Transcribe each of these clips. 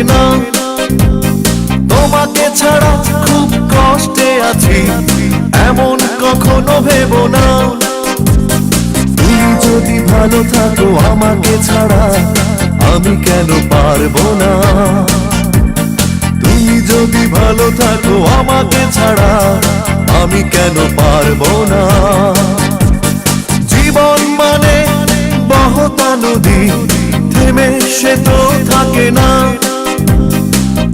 না। তোমাকে ছাড়া খুব কষ্টে আছি, এমন কখনো ভেবো না। তুমি যদি ভালো থাকো আমাকে ছাড়া, আমি কেন পারবো না। তুমি যদি ভালো থাকো আমাকে ছাড়া, আমি কেন পারবো না। জীবন মানে বহতা নদী, থেমে সে তো থাকে না।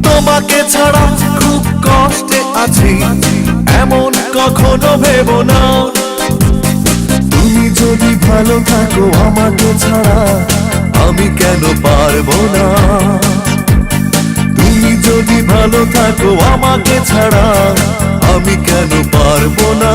তোমাকে ছাড়া খুব কষ্টে আছি, এমন কখনো ভেবো না। তুমি যদি ভালো থাকো আমাকে ছাড়া, আমি কেন পারবো না। তুমি যদি ভালো থাকো আমাকে ছাড়া, আমি কেন পারবো না।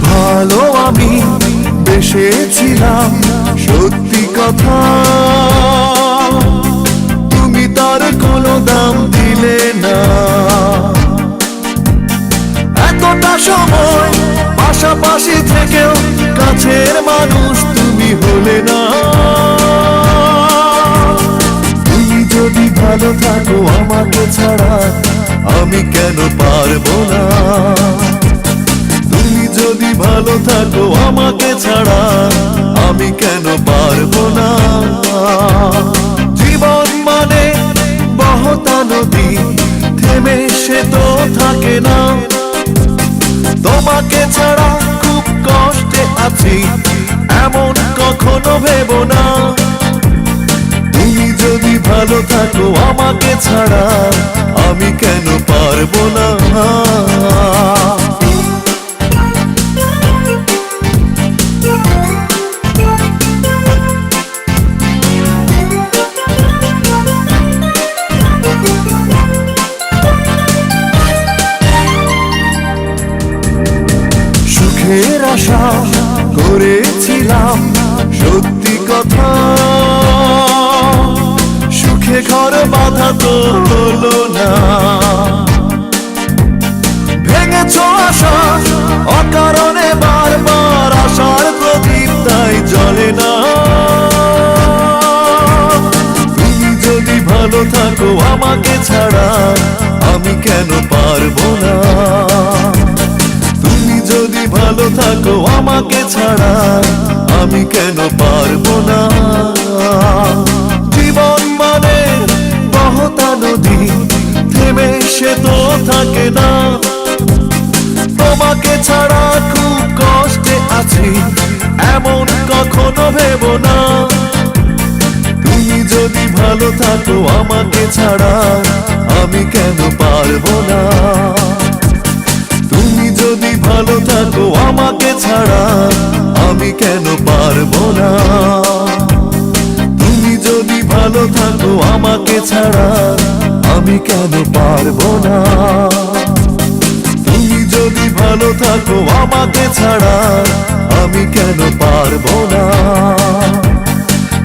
ভালো আমি বেসেছিলাম সত্যি কথা, তুমি তার কোনো দাম দিলে না। এতটা সময় পাশাপাশি থেকেও কাছের মানুষ তুমি হলে না। তুমি যদি ভালো থাকো আমাকে ছাড়া, আমি কেন পারবো না। তুমি যদি ভালো থাকো আমাকে ছাড়া, আমি কেন পারবো না। জীবন মানে বহতা নদী, থেমে সে তো থাকে না। তোমাকে ছাড়া খুব কষ্টে আছি, এমন কখনো ভেবো না। তুমি যদি ভালো থাকো আমাকে ছাড়া, আমি কেন পারবো না। সুখের আশা করেছিলাম সত্যি কথা, সুখে ঘর বাঁধা তো হলো না। ভেঙেছ আশা অকারণে, বারবার আশার প্রদীপ তাই জ্বলে না। তুমি যদি ভালো থাকো আমাকে ছাড়া, আমি কেন পারবো না। তুমি যদি ভালো থাকো আমাকে ছাড়া, আমি কেন পারবো না। জীবন মানে বহতা নদী, থেমে সে তো থাকে না। তোমাকে ছাড়া খুব কষ্টে আছি, এমন কখনো ভেবো না। তুমি যদি ভালো থাকো আমাকে ছাড়া, আমি কেন পারবো না। তুমি যদি ভালো থাকো আমাকে ছাড়া, আমি কেন পারবো না। তুমি যদি ভালো থাকো আমাকে ছাড়া, আমি কেন পারবো না। তুমি যদি ভালো থাকো আমাকে ছাড়া, আমি কেন পারবো না।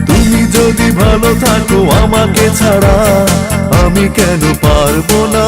তুমি যদি ভালো থাকো আমাকে ছাড়া, আমি কেন পারবো না।